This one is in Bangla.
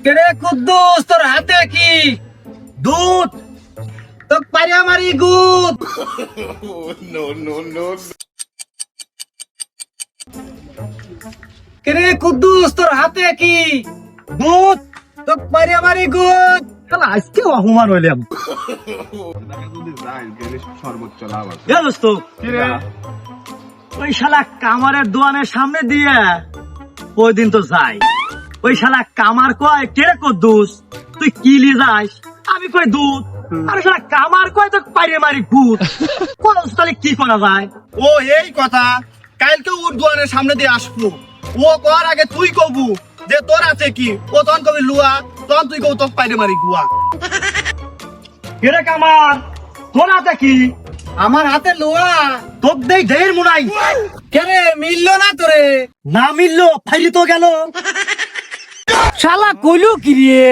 কেরে কুদ্দুস তোর হাতে কি দুধ তো পারি আমারি গুদ কেরে কুদ্দুস তোর হাতে কি দুধ তো পারি আমারি গুদ শালা আজকে অপমান হইলাম সর্বোচ্চ লাভ আছে। এ দোস্ত ওই শালা কামারের দোয়ানের সামনে দিয়ে ওই দিন তো যাই ওই শালা কামার কয় কেরে কুদ্দুস তুই কি লিয়ে যাস আমি কই দুধ আর শালা কামার কয় তো পাইরে মারি ভূত কোন তাহলে কি করা যায় ও এই কথা কালকে ওর দোয়ানের সামনে দিয়ে আসবো ও কর আগে তুই কবু যে তোর আছে কি ও তখন কবি লুয়া তখন তুই কবু তোকে পাইরে মারি গুয়া কেরে কামার তোর হাতে কি আমার হাতে লোয়া তোক দেই ঢের মুনাই কেরে মিললো না তোরে না মিললো ফাইলি তো গেল শালা কইলো কি রে